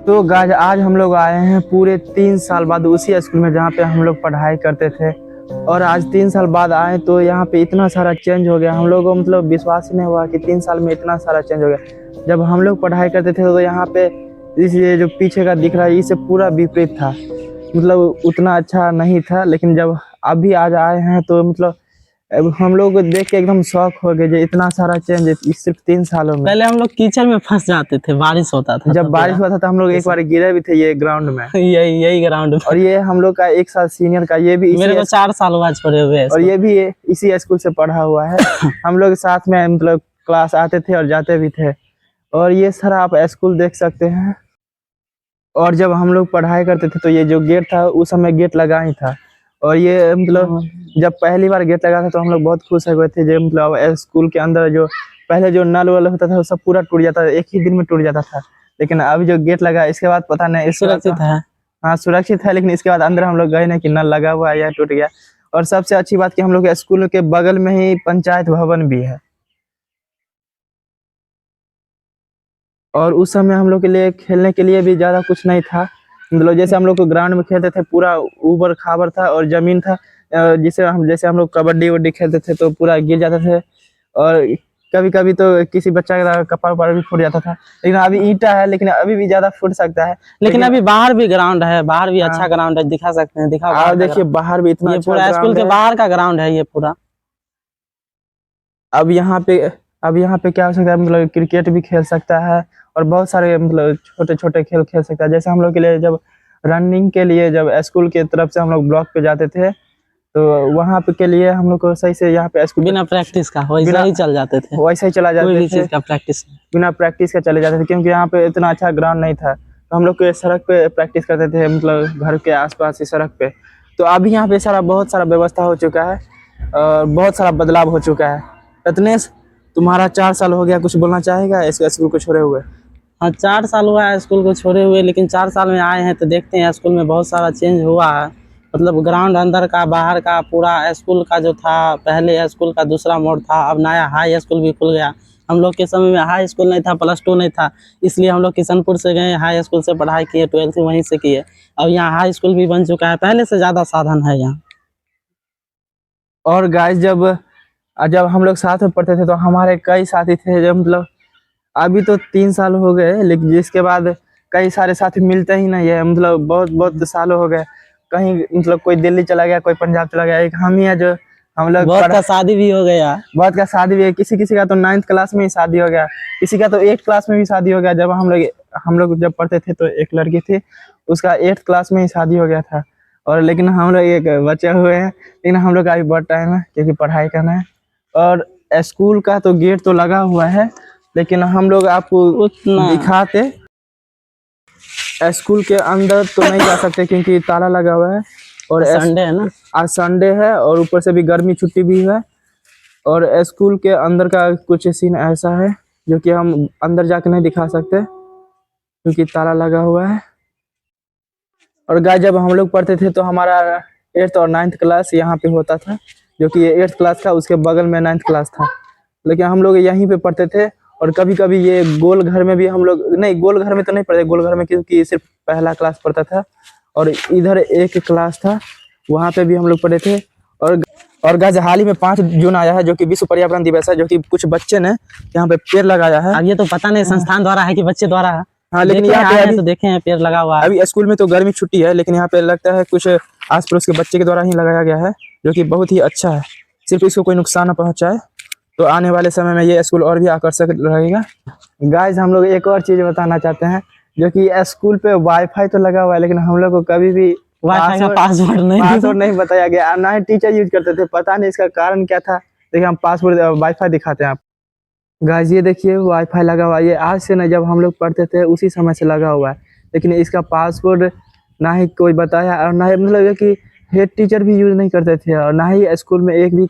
तो गाइस आज हम लोग आए हैं पूरे 3 साल बाद उसी स्कूल में जहाँ पे हम लोग पढ़ाई करते थे। और आज 3 साल बाद आए तो यहाँ पे इतना सारा चेंज हो गया, हम लोग को मतलब विश्वास ही नहीं हुआ कि 3 साल में इतना सारा चेंज हो गया। जब हम लोग पढ़ाई करते थे तो यहाँ पे इस ये जो पीछे का दिख रहा है इससे पूरा विपरीत था, मतलब उतना अच्छा नहीं था। लेकिन जब अभी आज आए हैं तो मतलब अब हम लोग को देख के एकदम शौक हो गए, जो इतना सारा चेंज इस सिर्फ 3 सालों में। पहले हम लोग कीचड़ में फंस जाते थे, बारिश होता था जब बारिश हुआ था तो हम लोग एक बार गिरे भी थे ये ग्राउंड में। यही ग्राउंड में। और ये हम लोग का एक साल सीनियर का, ये भी मेरे को 4 साल बाद पढ़े हुए हैं। और ये भी इसी स्कूल से पढ़ा हुआ है। हम लोग साथ में मतलब क्लास आते थे और जाते भी थे। और ये सर आप स्कूल देख सकते हैं। और जब हम लोग पढ़ाई करते थे तो ये जो गेट था उस समय गेट लगा ही था। और ये मतलब जब पहली बार गेट लगा था तो हम लोग बहुत खुश हो गए थे। जो मतलब स्कूल के अंदर जो पहले जो नल वल होता था वो सब पूरा टूट जाता था, एक ही दिन में टूट जाता था। लेकिन अभी जो गेट लगा इसके बाद पता नहीं सुरक्षित है। हाँ सुरक्षित है, लेकिन इसके बाद अंदर हम लोग गए ना कि नल लगा हुआ है या टूट गया। और सबसे अच्छी बात कि हम लोग के स्कूल के बगल में ही पंचायत भवन भी है। और उस समय हम लोग के लिए खेलने के लिए भी ज्यादा कुछ नहीं था, मतलब जैसे हम लोग को ग्राउंड में खेलते थे पूरा ऊबड़ खाबड़ था और जमीन था। जैसे हम लोग कबड्डी वड्डी खेलते थे तो पूरा गिर जाते थे। और कभी कभी तो किसी बच्चा का कपार पर भी फूट जाता था। लेकिन अभी ईंटा है, लेकिन अभी भी ज्यादा फूट सकता है। लेकिन अभी बाहर भी ग्राउंड है, बाहर भी अच्छा ग्राउंड है, दिखा सकते हैं। दिखा आप देखिए बाहर भी इतना ये अच्छा पूरा स्कूल के बाहर का ग्राउंड है ये पूरा। अब यहाँ पे क्या हो सकता है, मतलब क्रिकेट भी खेल सकता है और बहुत सारे मतलब छोटे छोटे खेल खेल सकता है। जैसे हम लोग के लिए जब रनिंग के लिए जब स्कूल के तरफ से हम लोग ब्लॉक पे जाते थे तो वहाँ पे के लिए हम लोग को सही से यहाँ पे स्कूल बिना प्रैक्टिस का वैसा ही चल जाते थे, वैसे ही चला कोई जाते भी थे चीज का प्रैक्टिस बिना प्रैक्टिस के चले जाते थे, क्योंकि यहाँ पे इतना अच्छा ग्राउंड नहीं था। तो हम लोग के सड़क पे प्रैक्टिस करते थे, मतलब घर के आसपास ही सड़क पे। तो अभी यहाँ पे बहुत सारा व्यवस्था हो चुका है और बहुत सारा बदलाव हो चुका है। रत्नेश, तुम्हारा 4 साल हो गया, कुछ बोलना चाहेगा इस स्कूल को छोड़े हुए? हाँ 4 साल हुआ है स्कूल को छोड़े हुए, लेकिन 4 साल में आए हैं तो देखते हैं स्कूल में बहुत सारा चेंज हुआ है। मतलब ग्राउंड अंदर का बाहर का पूरा स्कूल का जो था, पहले स्कूल का दूसरा मोड़ था, अब नया हाई स्कूल भी खुल गया। हम लोग के समय में हाई स्कूल नहीं था, +2 नहीं था, इसलिए हम लोग किशनपुर से गए, हाई स्कूल से पढ़ाई किए, 12th वहीं से किए। अब यहाँ हाई स्कूल भी बन चुका है, पहले से ज़्यादा साधन है यहाँ। और गाइस जब जब हम लोग साथ में पढ़ते थे तो हमारे कई साथी थे जो मतलब अभी तो 3 साल हो गए, लेकिन जिसके बाद कई सारे साथी मिलते ही नहीं है, मतलब बहुत बहुत सालों हो गए। कहीं मतलब कोई दिल्ली चला गया, कोई पंजाब चला गया, एक हम ही है जो हम लोग बहुत का शादी भी हो गया। बहुत का शादी भी है, किसी किसी का तो 9th क्लास में ही शादी हो गया, किसी का तो 8th क्लास में भी शादी हो गया। जब हम लोग जब पढ़ते थे तो एक लड़की थी, उसका 8th क्लास में ही शादी हो गया था। और लेकिन हम लोग एक बचे हुए हैं, लेकिन हम लोग का अभी बहुत टाइम है क्योंकि पढ़ाई करना है। और स्कूल का तो गेट तो लगा हुआ है, लेकिन हम लोग आपको दिखाते स्कूल के अंदर तो नहीं जा सकते क्योंकि ताला लगा हुआ है। और संडे है ना, आज संडे है और ऊपर से भी गर्मी छुट्टी भी है। और स्कूल के अंदर का कुछ सीन ऐसा है जो कि हम अंदर जाके नहीं दिखा सकते क्योंकि ताला लगा हुआ है। और गाय जब हम लोग पढ़ते थे तो हमारा 8th और 9th क्लास यहाँ पे होता था, जो कि 8th क्लास था, उसके बगल में 9th क्लास था। लेकिन हम लोग यहीं पे पढ़ते थे। और कभी कभी ये गोल घर में भी हम लोग, नहीं गोल घर में तो नहीं पढ़ते, गोल घर में क्योंकि सिर्फ पहला क्लास पढ़ता था। और इधर एक क्लास था, वहाँ पे भी हम लोग पढ़े थे। और गाइस हाल ही में 5 जून आया है जो कि विश्व पर्यावरण दिवस है, जो कि कुछ बच्चे ने यहाँ पे पेड़ लगाया है। अब ये तो पता नहीं संस्थान द्वारा है कि बच्चे द्वारा है। हाँ लेकिन यहाँ पे अभी तो देखे हैं पेड़ लगा हुआ है। अभी स्कूल में तो गर्मी छुट्टी है, लेकिन यहाँ पे लगता है कुछ आस पड़ोस के बच्चे के द्वारा ही लगाया गया है, जो कि बहुत ही अच्छा है। सिर्फ इसको कोई नुकसान न पहुंचाए तो आने वाले समय में ये स्कूल और भी आकर्षक रहेगा। गाइस हम लोग एक और चीज बताना चाहते हैं, जो कि स्कूल पे वाईफाई तो लगा हुआ है, लेकिन हम लोग को कभी भी वाईफाई का पासवर्ड नहीं बताया गया, ना ही टीचर यूज करते थे। पता नहीं इसका कारण क्या था। देखिए हम पासवर्ड वाईफाई दिखाते हैं आप। गाइस ये देखिए वाईफाई लगा हुआ है, ये आज से नहीं, जब हम लोग पढ़ते थे उसी समय से लगा हुआ है। लेकिन इसका पासवर्ड ना ही कोई बताया और ना ही मतलब कि हेड टीचर भी यूज नहीं करते थे। और ना ही स्कूल में एक भी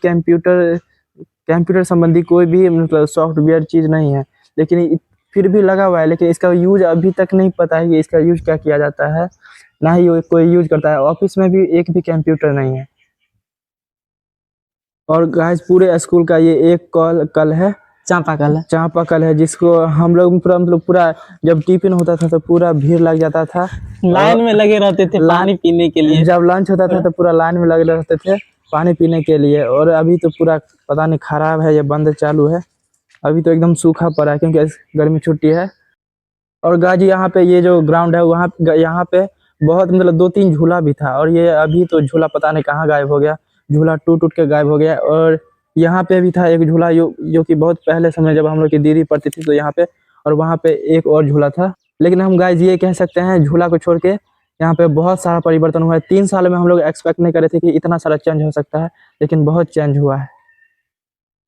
कंप्यूटर संबंधी कोई भी मतलब सॉफ्टवेयर चीज नहीं है, लेकिन फिर भी लगा हुआ है। लेकिन इसका यूज अभी तक नहीं पता है कि इसका यूज क्या किया जाता है, ना ही कोई यूज करता है। ऑफिस में भी एक भी कंप्यूटर नहीं है। और गाइस पूरे स्कूल का ये एक कल है चापाकल है। चापाकल है, जिसको हम लोग पूरा मतलब पूरा जब टिफिन होता था तो पूरा भीड़ लग जाता था। लाइन में लगे रहते थे ला- पानी पीने के लिए। जब लंच होता था तो पूरा लाइन में लगे रहते थे पानी पीने के लिए। और अभी तो पूरा पता नहीं खराब है या बंद चालू है। अभी तो एकदम सूखा पड़ा है क्योंकि गर्मी छुट्टी है। और गाजी यहाँ पे ये जो ग्राउंड है वहाँ यहाँ पे बहुत मतलब 2-3 झूला भी था, और ये अभी तो झूला पता नहीं कहाँ गायब हो गया। झूला टूट टूट के गायब हो गया। और यहाँ पे भी था एक झूला जो कि बहुत पहले समय जब हम लोग की दीदी पड़ती थी तो यहाँ पे, और वहाँ पे एक और झूला था। लेकिन हम गाइज ये कह सकते हैं झूला को छोड़ के यहाँ पे बहुत सारा परिवर्तन हुआ है। 3 साल में हम लोग एक्सपेक्ट नहीं कर रहे थे कि इतना सारा चेंज हो सकता है, लेकिन बहुत चेंज हुआ है।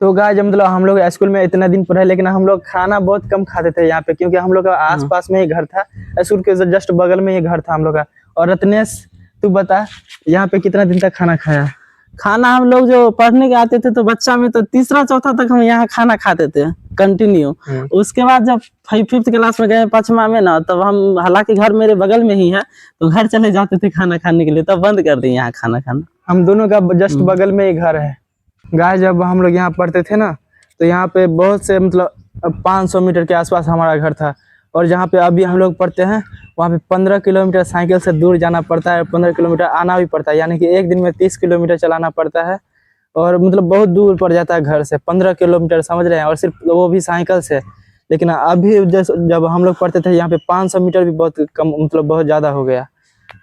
तो गाइज मतलब हम लोग स्कूल में इतने दिन पढ़े, लेकिन हम लोग खाना बहुत कम खाते थे यहाँ पे, क्योंकि हम लोग का आसपास में ही घर था। स्कूल के जस्ट बगल में ही घर था हम लोग का। और रत्नेश तू बता यहाँ पे कितना दिन तक खाना खाया? खाना हम लोग जो पढ़ने के आते थे तो बच्चा में तो तीसरा चौथा तक हम यहाँ खाना खाते थे कंटिन्यू। उसके बाद जब 5th क्लास में गए 5वां में ना, तब हम, हालांकि घर मेरे बगल में ही है, तो घर चले जाते थे खाना खाने के लिए, तब बंद कर दिए यहाँ खाना खाना। हम दोनों का जस्ट बगल में ही घर है। गाय जब हम लोग यहाँ पढ़ते थे ना तो यहाँ पे बहुत से मतलब 500 मीटर के आसपास हमारा घर था। और जहाँ पे अभी हम लोग पढ़ते हैं वहाँ पे 15 किलोमीटर साइकिल से दूर जाना पड़ता है, 15 किलोमीटर आना भी पड़ता है, यानी कि एक दिन में 30 किलोमीटर चलाना पड़ता है। और मतलब बहुत दूर पड़ जाता है घर से 15 किलोमीटर, समझ रहे हैं, और सिर्फ वो भी साइकिल से। लेकिन अभी जब हम लोग पढ़ते थे यहाँ पे 500 मीटर भी बहुत कम, मतलब बहुत ज़्यादा हो गया।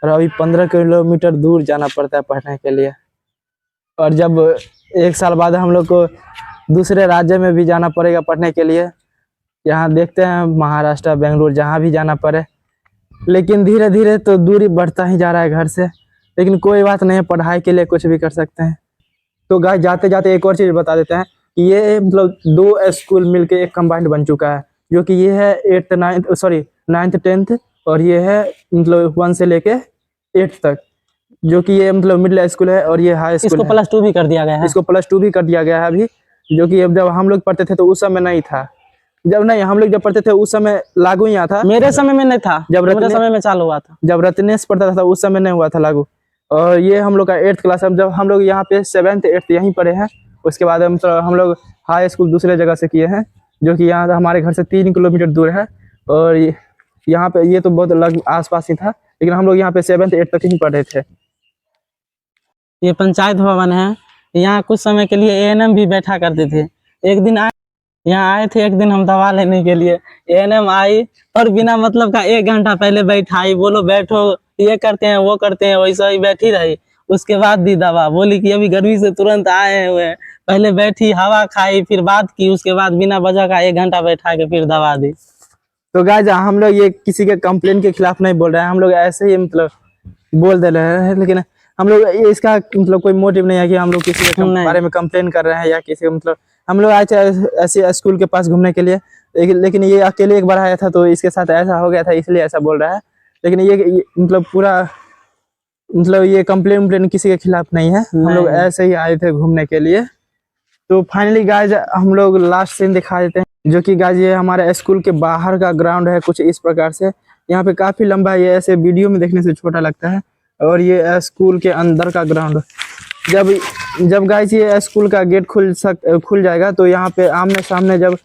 और अभी 15 किलोमीटर दूर जाना पड़ता है पढ़ने के लिए। और जब 1 साल बाद हम लोग को दूसरे राज्य में भी जाना पड़ेगा पढ़ने के लिए, यहाँ देखते हैं महाराष्ट्र, बेंगलुरु, जहाँ भी जाना पड़े। लेकिन धीरे धीरे तो दूरी बढ़ता ही जा रहा है घर से, लेकिन कोई बात नहीं है, पढ़ाई के लिए कुछ भी कर सकते हैं। तो गाइस जाते जाते एक और चीज़ बता देते हैं कि ये मतलब 2 स्कूल मिलके एक कंबाइंड बन चुका है, जो कि ये है 8th 9th sorry 9th 10th, और ये है मतलब 1 से लेके 8th तक, जो कि ये मतलब मिडिल स्कूल है और ये हाई स्कूल इसको है। +2 भी कर दिया गया है। इसको +2 भी कर दिया गया है अभी, जो कि जब हम लोग पढ़ते थे तो उस समय नहीं था। जब नहीं हम लोग जब पढ़ते थे उस समय लागू यहाँ था। मेरे समय में नहीं था, जब मेरे समय में चालू हुआ था। जब रत्नेश पढ़ता था उस समय नहीं हुआ था लागू। और ये हम लोग का 8th क्लास है। जब हम लोग यहाँ पे 7th 8th यहीं पढ़े हैं। उसके बाद हम लोग हाई स्कूल दूसरे जगह से किए हैं, जो कि यहाँ हमारे घर से 3 किलोमीटर दूर है। और यहाँ पे ये तो बहुत लग आसपास ही था, लेकिन हम लोग यहाँ पे 7th 8th तक ही पढ़े थे। ये पंचायत भवन है। यहाँ कुछ समय के लिए ANM भी बैठा करते थे। एक दिन यहाँ आए थे, एक दिन हम दवा लेने के लिए, ANM आई और बिना मतलब का 1 घंटा पहले बैठाई, बोलो बैठो, ये करते हैं वो करते हैं, वैसा ही बैठी रही। उसके बाद दी दवा, बोली कि अभी गर्मी से तुरंत आए हुए हैं, पहले बैठी, हवा खाई, फिर बात की, उसके बाद बिना वजह का 1 घंटा बैठा के फिर दवा दी। तो गाइस हम लोग ये किसी के कंप्लेन के खिलाफ नहीं बोल रहे हैं, हम लोग ऐसे ही मतलब बोल दे रहे हैं। लेकिन हम लोग ये इसका मतलब कोई मोटिव नहीं है कि हम लोग किसी के बारे में कंप्लेन कर रहे हैं या किसी मतलब। हम लोग आए थे ऐसे स्कूल के पास घूमने के लिए, लेकिन ये अकेले एक बार आया था तो इसके साथ ऐसा हो गया था, इसलिए ऐसा बोल रहा है। लेकिन ये मतलब पूरा मतलब ये कंप्लेन किसी के खिलाफ नहीं है। हम लोग ऐसे ही आए थे घूमने के लिए। तो फाइनली गाइज हम लोग लास्ट सीन दिखा देते हैं, जो कि गाइज ये हमारे स्कूल के बाहर का ग्राउंड है कुछ इस प्रकार से। यहाँ पे काफी लंबा है, ये ऐसे वीडियो में देखने से छोटा लगता है। और ये स्कूल के अंदर का ग्राउंड, जब गाइज ये स्कूल का गेट खुल जाएगा तो यहाँ पे आमने सामने जब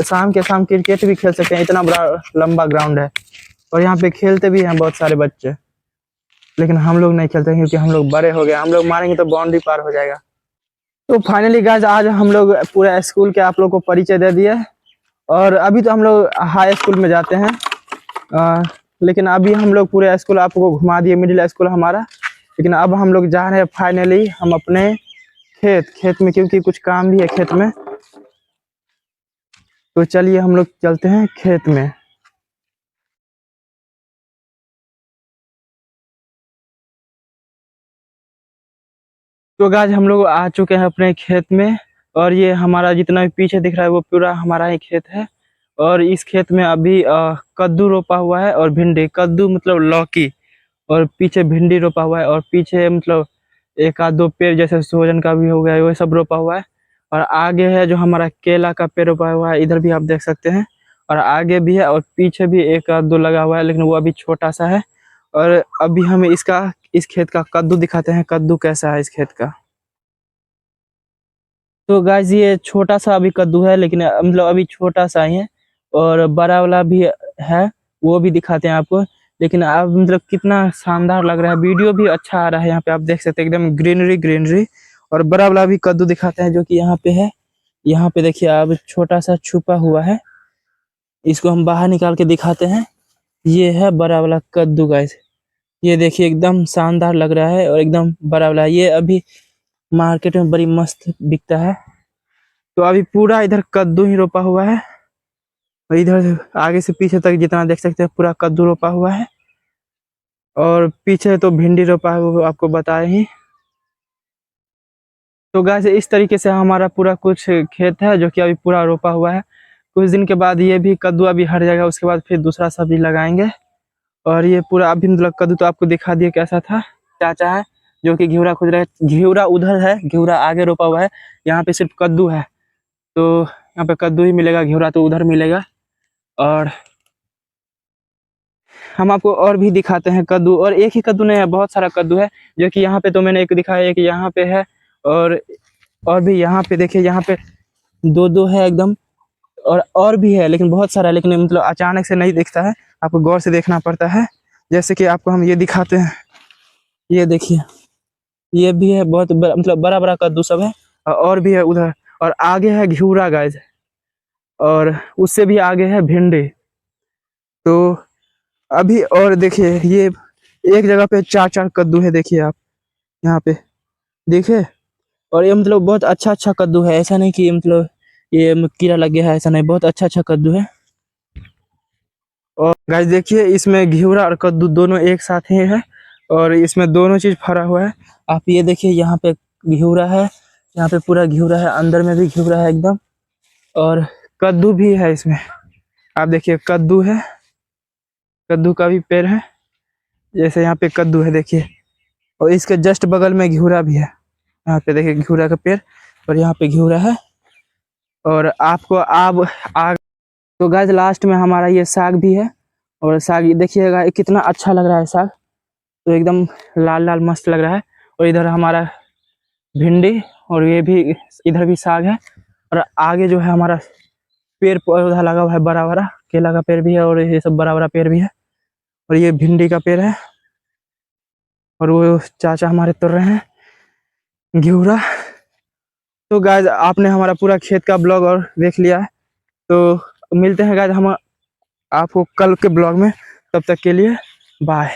शाम के शाम क्रिकेट भी खेल सकते हैं। इतना बड़ा लंबा ग्राउंड है और यहाँ पे खेलते भी हैं बहुत सारे बच्चे। लेकिन हम लोग नहीं खेलते क्योंकि हम लोग बड़े हो गए, हम लोग मारेंगे तो बाउंड्री पार हो जाएगा। तो फाइनली गाइज आज हम लोग पूरा स्कूल के आप लोग को परिचय दे दिए। और अभी तो हम लोग हाई स्कूल में जाते हैं, लेकिन अभी हम लोग पूरे स्कूल आपको घुमा दिए, मिडिल स्कूल हमारा। लेकिन अब हम लोग जा रहे हैं फाइनली हम अपने खेत में, क्योंकि कुछ काम भी है खेत में। तो चलिए हम लोग चलते हैं खेत में। तो गाइज हम लोग आ चुके हैं अपने खेत में, और ये हमारा जितना भी पीछे दिख रहा है वो पूरा हमारा ही खेत है। और इस खेत में अभी कद्दू रोपा हुआ है और भिंडी, कद्दू मतलब लौकी, और पीछे भिंडी रोपा हुआ है। और पीछे मतलब 1-2 पेड़ जैसे सोजन का भी हो गया है, वो सब रोपा हुआ है। और आगे है जो हमारा केला का पेड़ रोपा हुआ है, इधर भी आप देख सकते हैं। और आगे भी है और पीछे भी 1-2 लगा हुआ है, लेकिन वो अभी छोटा सा है। और अभी हम इस खेत का कद्दू दिखाते हैं, कद्दू कैसा है इस खेत का। तो गाइस ये छोटा सा अभी कद्दू है, लेकिन मतलब अभी छोटा सा ही है, और बड़ा वाला भी है, वो भी दिखाते हैं आपको। लेकिन अब मतलब कितना शानदार लग रहा है, वीडियो भी अच्छा आ रहा है। यहाँ पे आप देख सकते हैं एकदम ग्रीनरी ग्रीनरी। और बड़ा वाला भी कद्दू दिखाते हैं जो कि यहाँ पे है। यहाँ पे देखिए अब छोटा सा छुपा हुआ है, इसको हम बाहर निकाल के दिखाते हैं। ये है बड़ा वाला कद्दू गाइस। ये देखिए एकदम शानदार लग रहा है और एकदम बड़ा वाला। ये अभी मार्केट में बड़ी मस्त बिकता है। तो अभी पूरा इधर कद्दू ही रोपा हुआ है, और इधर आगे से पीछे तक जितना देख सकते हैं पूरा कद्दू रोपा हुआ है। और पीछे तो भिंडी रोपा है, वो आपको बताए ही। तो गाइस इस तरीके से हमारा पूरा कुछ खेत है जो कि अभी पूरा रोपा हुआ है। कुछ दिन के बाद ये भी कद्दू अभी हट जाएगा, उसके बाद फिर दूसरा सब्जी लगाएंगे। और ये पूरा अभी मतलब कद्दू तो आपको दिखा दिया कैसा था। चाचा है जो कि घिउरा खोज रहे हैं, घिउरा उधर है, घिउरा आगे रोपा हुआ है, यहाँ पे सिर्फ कद्दू है। तो यहाँ पे कद्दू ही मिलेगा, घिउरा तो उधर मिलेगा। और हम आपको और भी दिखाते हैं कद्दू, और एक ही कद्दू नहीं है, बहुत सारा कद्दू है। जो कि यहाँ पे तो मैंने एक दिखाया, एक यहाँ पे है, और भी यहाँ पे देखिए, यहाँ पे दो दो है एकदम। और भी है, लेकिन बहुत सारा है, लेकिन मतलब अचानक से नहीं दिखता है, आपको गौर से देखना पड़ता है। जैसे कि आपको हम ये दिखाते हैं, ये देखिए, ये भी है बहुत बड़ा, मतलब बड़ा बड़ा कद्दू सब है। और भी है उधर, और आगे है घिउरा गाइस, और उससे भी आगे है भिंडी। तो अभी और देखिए, ये एक जगह पे चार चार कद्दू है, देखिए आप यहाँ पे देखिए। और ये मतलब बहुत अच्छा अच्छा कद्दू है, ऐसा नहीं कि मतलब ये कीड़ा लग गया है, ऐसा नहीं, बहुत अच्छा अच्छा कद्दू है। और गाइस देखिए, इसमें घिउरा और कद्दू दोनों एक साथ ही है, और इसमें दोनों चीज फरा हुआ है। आप ये देखिए, यहाँ पे घिउरा है, यहाँ पे पूरा घिउरा है, अंदर में भी घिउरा है एकदम, और कद्दू भी है इसमें। आप देखिए कद्दू है, कद्दू का भी पेड़ है, जैसे यहाँ पे कद्दू है देखिए, और इसके जस्ट बगल में घिउरा भी है। यहाँ पे देखिए घिउरा का पेड़, और यहाँ पे घिउरा है। और आपको अब आग, तो गाइस लास्ट में हमारा ये साग भी है। और साग ये देखिएगा, ये कितना अच्छा लग रहा है साग, तो एकदम लाल लाल मस्त लग रहा है। और इधर हमारा भिंडी, और ये भी, इधर भी साग है। और आगे जो है हमारा पेड़ पौधा लगा हुआ है, बड़ा बड़ा केला का पेड़ भी है, और ये सब बड़ा बड़ा पेड़ भी है। और ये भिंडी का पेड़ है, और वो चाचा हमारे तोड़ रहे हैं घिउरा। तो गाइस आपने हमारा पूरा खेत का ब्लॉग और देख लिया है। तो मिलते हैं गाइस हम आपको कल के ब्लॉग में, तब तक के लिए बाय।